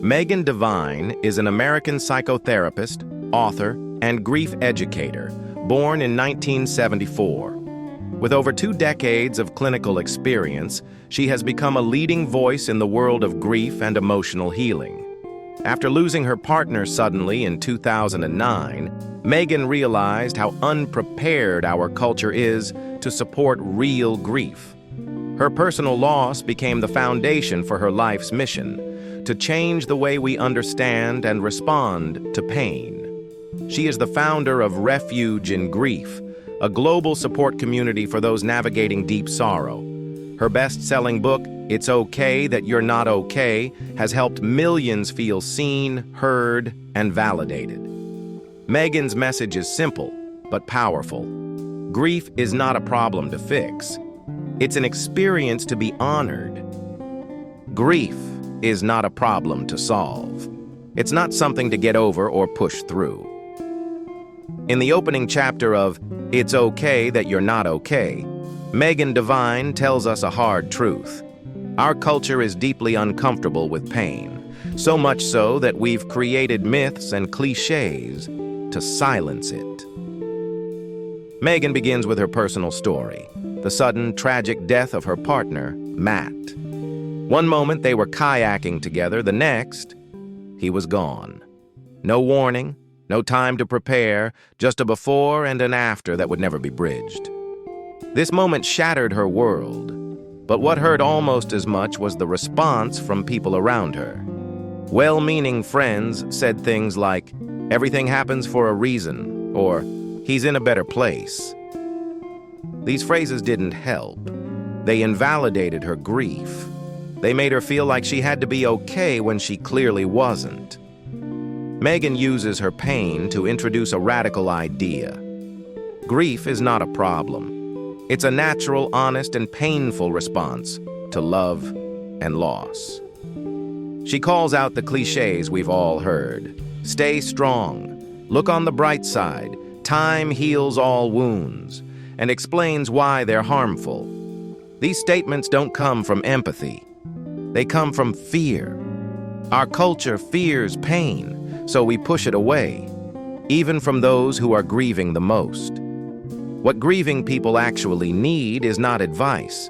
Megan Devine is an American psychotherapist, author, and grief educator, born in 1974. With over 2 decades of clinical experience, she has become a leading voice in the world of grief and emotional healing. After losing her partner suddenly in 2009, Megan realized how unprepared our culture is to support real grief. Her personal loss became the foundation for her life's mission, to change the way we understand and respond to pain. She is the founder of Refuge in Grief, a global support community for those navigating deep sorrow. Her best-selling book, It's Okay That You're Not Okay, has helped millions feel seen, heard, and validated. Megan's message is simple, but powerful. Grief is not a problem to fix. It's an experience to be honored. Grief is not a problem to solve. It's not something to get over or push through. In the opening chapter of It's Okay That You're Not Okay, Megan Devine tells us a hard truth. Our culture is deeply uncomfortable with pain, so much so that we've created myths and cliches to silence it. Megan begins with her personal story, the sudden, tragic death of her partner, Matt. One moment they were kayaking together, the next, he was gone. No warning, no time to prepare, just a before and an after that would never be bridged. This moment shattered her world, but what hurt almost as much was the response from people around her. Well-meaning friends said things like, "Everything happens for a reason," or "He's in a better place." These phrases didn't help. They invalidated her grief. They made her feel like she had to be okay when she clearly wasn't. Megan uses her pain to introduce a radical idea. Grief is not a problem. It's a natural, honest, and painful response to love and loss. She calls out the cliches we've all heard. Stay strong. Look on the bright side. Time heals all wounds. And explains why they're harmful. These statements don't come from empathy. They come from fear. Our culture fears pain, so we push it away, even from those who are grieving the most. What grieving people actually need is not advice.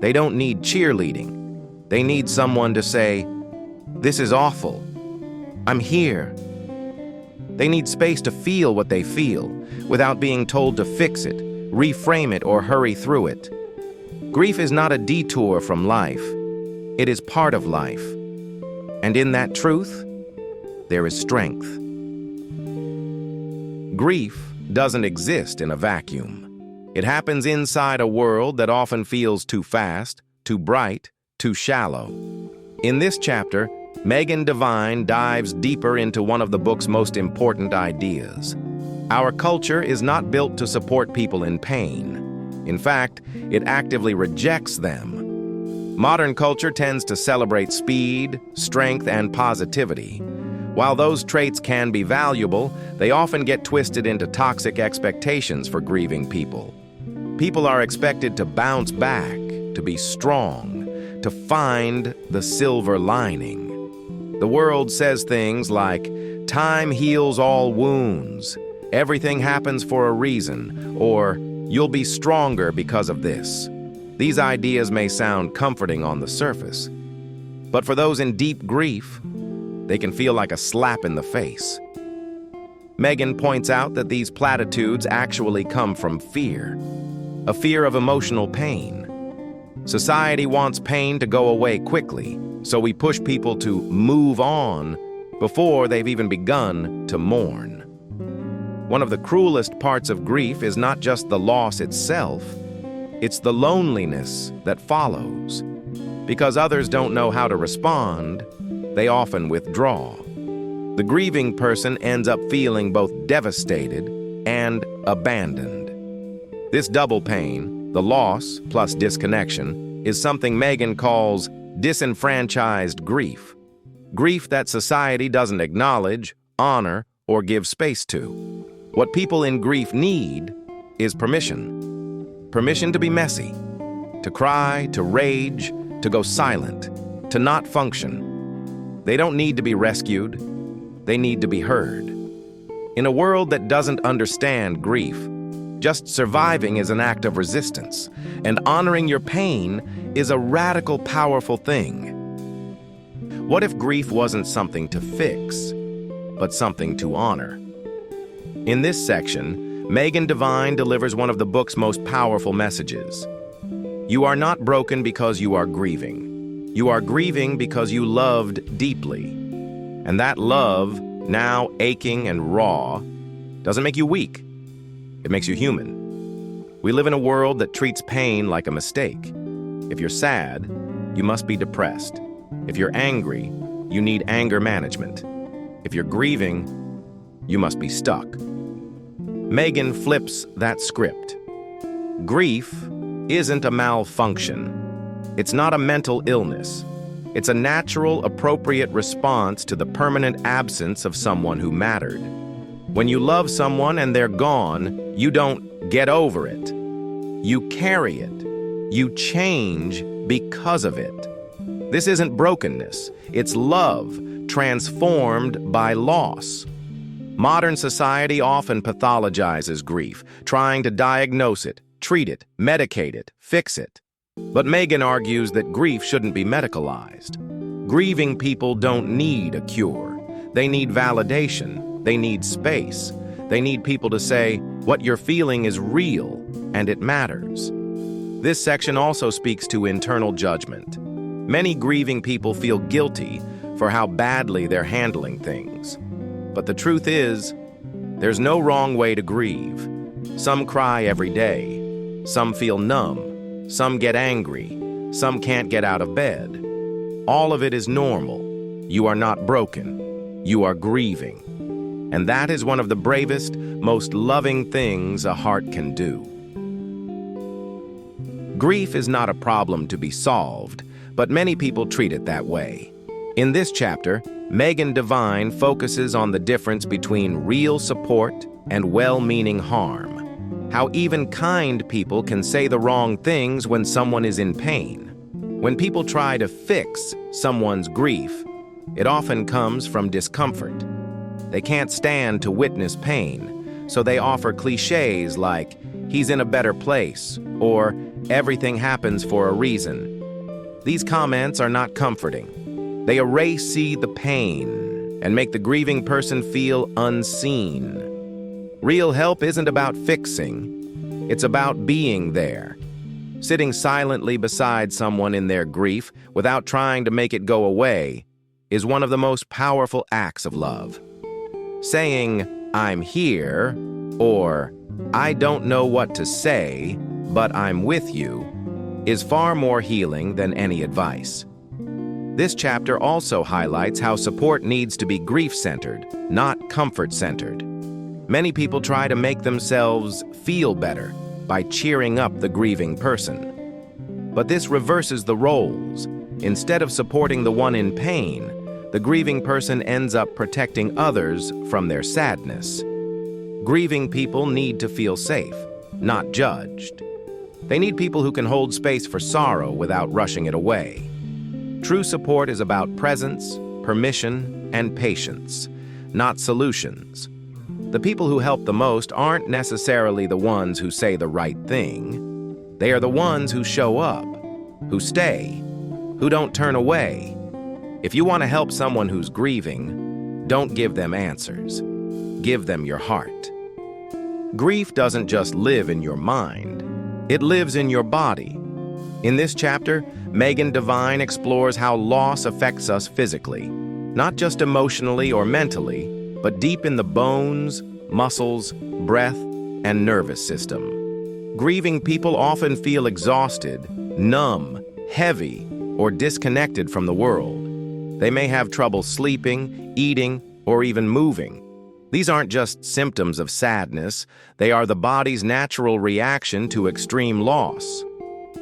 They don't need cheerleading. They need someone to say, "This is awful. I'm here." They need space to feel what they feel without being told to fix it, reframe it, or hurry through it. Grief is not a detour from life. It is part of life. And in that truth, there is strength. Grief doesn't exist in a vacuum. It happens inside a world that often feels too fast, too bright, too shallow. In this chapter, Megan Devine dives deeper into one of the book's most important ideas. Our culture is not built to support people in pain. In fact, it actively rejects them. Modern culture tends to celebrate speed, strength, and positivity. While those traits can be valuable, they often get twisted into toxic expectations for grieving people. People are expected to bounce back, to be strong, to find the silver lining. The world says things like, "Time heals all wounds," "Everything happens for a reason," or "You'll be stronger because of this." These ideas may sound comforting on the surface, but for those in deep grief, they can feel like a slap in the face. Megan points out that these platitudes actually come from fear, a fear of emotional pain. Society wants pain to go away quickly, so we push people to move on before they've even begun to mourn. One of the cruelest parts of grief is not just the loss itself, it's the loneliness that follows. Because others don't know how to respond, they often withdraw. The grieving person ends up feeling both devastated and abandoned. This double pain, the loss plus disconnection, is something Megan calls disenfranchised grief. Grief that society doesn't acknowledge, honor, or give space to. What people in grief need is permission. Permission to be messy, to cry, to rage, to go silent, to not function. They don't need to be rescued. They need to be heard. In a world that doesn't understand grief, just surviving is an act of resistance, and honoring your pain is a radical, powerful thing. What if grief wasn't something to fix, but something to honor? In this section, Megan Devine delivers one of the book's most powerful messages. You are not broken because you are grieving. You are grieving because you loved deeply. And that love, now aching and raw, doesn't make you weak. It makes you human. We live in a world that treats pain like a mistake. If you're sad, you must be depressed. If you're angry, you need anger management. If you're grieving, you must be stuck. Megan flips that script. Grief isn't a malfunction. It's not a mental illness. It's a natural, appropriate response to the permanent absence of someone who mattered. When you love someone and they're gone, you don't get over it. You carry it. You change because of it. This isn't brokenness. It's love transformed by loss. Modern society often pathologizes grief, trying to diagnose it, treat it, medicate it, fix it. But Megan argues that grief shouldn't be medicalized. Grieving people don't need a cure. They need validation. They need space. They need people to say, what you're feeling is real, and it matters. This section also speaks to internal judgment. Many grieving people feel guilty for how badly they're handling things. But the truth is, there's no wrong way to grieve. Some cry every day. Some feel numb. Some get angry. Some can't get out of bed. All of it is normal. You are not broken. You are grieving. And that is one of the bravest, most loving things a heart can do. Grief is not a problem to be solved, but many people treat it that way. In this chapter, Megan Devine focuses on the difference between real support and well-meaning harm. How even kind people can say the wrong things when someone is in pain. When people try to fix someone's grief, it often comes from discomfort. They can't stand to witness pain, so they offer cliches like, he's in a better place, or everything happens for a reason. These comments are not comforting. They erase the pain and make the grieving person feel unseen. Real help isn't about fixing. It's about being there. Sitting silently beside someone in their grief without trying to make it go away is one of the most powerful acts of love. Saying, I'm here, or I don't know what to say, but I'm with you, is far more healing than any advice. This chapter also highlights how support needs to be grief-centered, not comfort-centered. Many people try to make themselves feel better by cheering up the grieving person. But this reverses the roles. Instead of supporting the one in pain, the grieving person ends up protecting others from their sadness. Grieving people need to feel safe, not judged. They need people who can hold space for sorrow without rushing it away. True support is about presence, permission, and patience, not solutions. The people who help the most aren't necessarily the ones who say the right thing. They are the ones who show up, who stay, who don't turn away. If you want to help someone who's grieving, don't give them answers. Give them your heart. Grief doesn't just live in your mind. It lives in your body. In this chapter, Megan Devine explores how loss affects us physically, not just emotionally or mentally, but deep in the bones, muscles, breath, and nervous system. Grieving people often feel exhausted, numb, heavy, or disconnected from the world. They may have trouble sleeping, eating, or even moving. These aren't just symptoms of sadness, they are the body's natural reaction to extreme loss.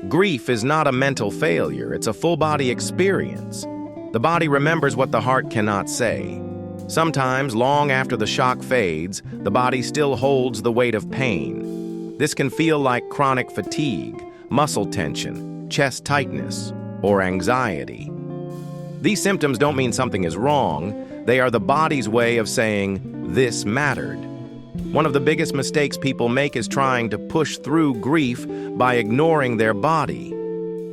Grief is not a mental failure, it's a full-body experience. The body remembers what the heart cannot say. Sometimes, long after the shock fades, the body still holds the weight of pain. This can feel like chronic fatigue, muscle tension, chest tightness, or anxiety. These symptoms don't mean something is wrong. They are the body's way of saying, this mattered. One of the biggest mistakes people make is trying to push through grief by ignoring their body.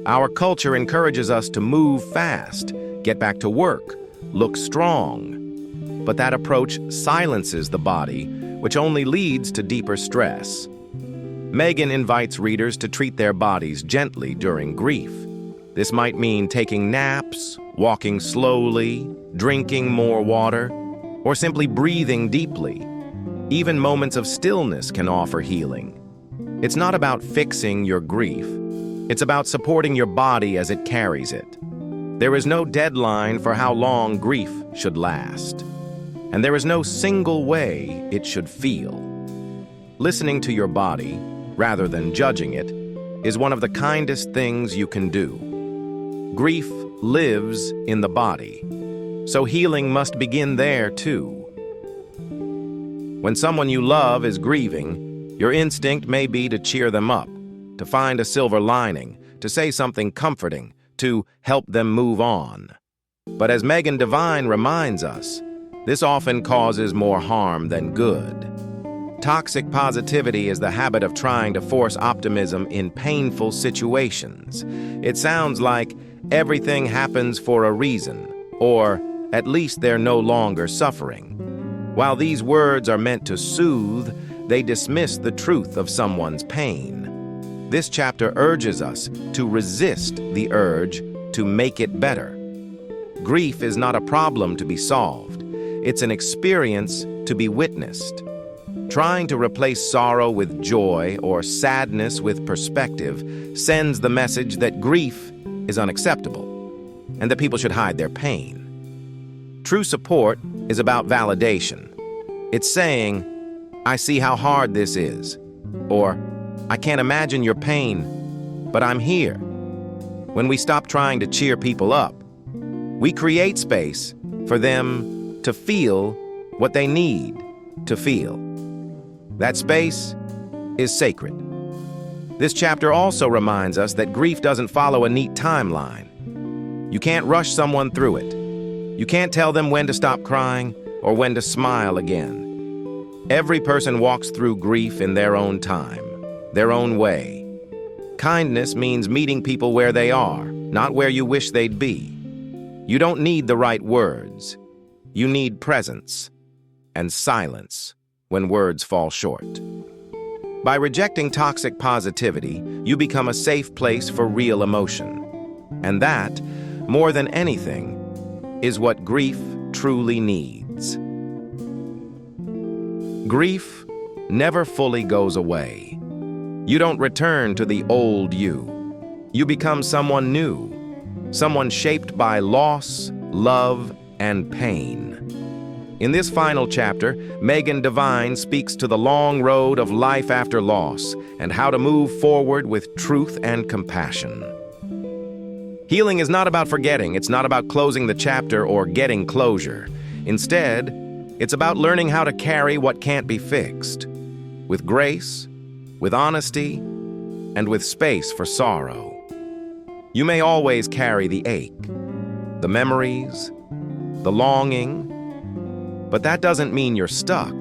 Our culture encourages us to move fast, get back to work, look strong. But that approach silences the body, which only leads to deeper stress. Megan invites readers to treat their bodies gently during grief. This might mean taking naps, walking slowly, drinking more water, or simply breathing deeply. Even moments of stillness can offer healing. It's not about fixing your grief. It's about supporting your body as it carries it. There is no deadline for how long grief should last. And there is no single way it should feel. Listening to your body, rather than judging it, is one of the kindest things you can do. Grief lives in the body, so healing must begin there too. When someone you love is grieving, your instinct may be to cheer them up, to find a silver lining, to say something comforting, to help them move on. But as Megan Devine reminds us, this often causes more harm than good. Toxic positivity is the habit of trying to force optimism in painful situations. It sounds like everything happens for a reason, or at least they're no longer suffering. While these words are meant to soothe, they dismiss the truth of someone's pain. This chapter urges us to resist the urge to make it better. Grief is not a problem to be solved. It's an experience to be witnessed. Trying to replace sorrow with joy or sadness with perspective sends the message that grief is unacceptable and that people should hide their pain. True support is about validation. It's saying, I see how hard this is, or I can't imagine your pain, but I'm here. When we stop trying to cheer people up, we create space for them to feel what they need to feel. That space is sacred. This chapter also reminds us that grief doesn't follow a neat timeline. You can't rush someone through it. You can't tell them when to stop crying or when to smile again. Every person walks through grief in their own time, their own way. Kindness means meeting people where they are, not where you wish they'd be. You don't need the right words. You need presence and silence when words fall short. By rejecting toxic positivity, you become a safe place for real emotion. And that, more than anything, is what grief truly needs. Grief never fully goes away. You don't return to the old you. You become someone new, someone shaped by loss, love, and pain. In this final chapter, Megan Devine speaks to the long road of life after loss and how to move forward with truth and compassion. Healing is not about forgetting. It's not about closing the chapter or getting closure. Instead, it's about learning how to carry what can't be fixed, with grace, with honesty, and with space for sorrow. You may always carry the ache, the memories, the longing, but that doesn't mean you're stuck.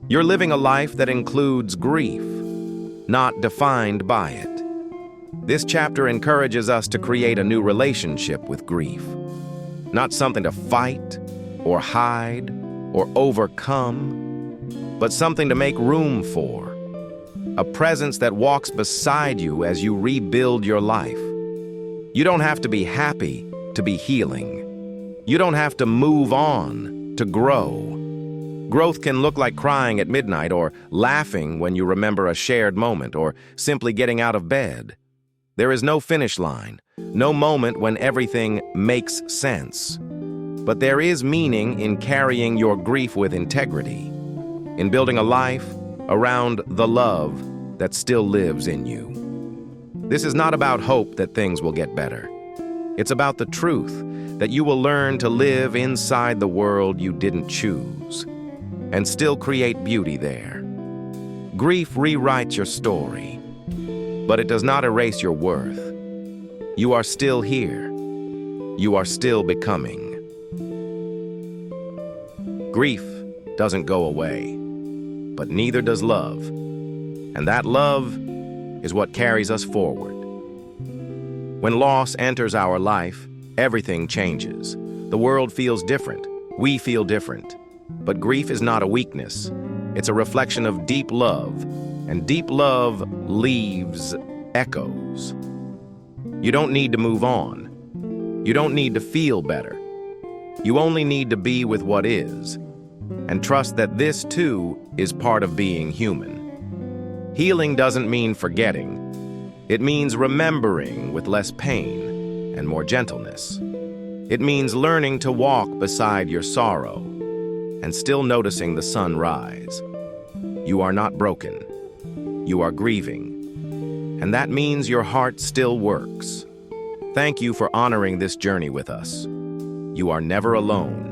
You're living a life that includes grief, not defined by it. This chapter encourages us to create a new relationship with grief, not something to fight or hide or overcome, but something to make room for, a presence that walks beside you as you rebuild your life. You don't have to be happy to be healing. You don't have to move on to grow. Growth can look like crying at midnight or laughing when you remember a shared moment or simply getting out of bed. There is no finish line, no moment when everything makes sense. But there is meaning in carrying your grief with integrity, in building a life around the love that still lives in you. This is not about hope that things will get better. It's about the truth that you will learn to live inside the world you didn't choose and still create beauty there. Grief rewrites your story, but it does not erase your worth. You are still here, You are still becoming. Grief doesn't go away, but neither does love. And that love is what carries us forward. When loss enters our life, everything changes. The world feels different. We feel different. But grief is not a weakness. It's a reflection of deep love, and deep love leaves echoes. You don't need to move on. You don't need to feel better. You only need to be with what is, and trust that this too is part of being human. Healing doesn't mean forgetting. It means remembering with less pain and more gentleness. It means learning to walk beside your sorrow and still noticing the sun rise. You are not broken. You are grieving. And that means your heart still works. Thank you for honoring this journey with us. You are never alone.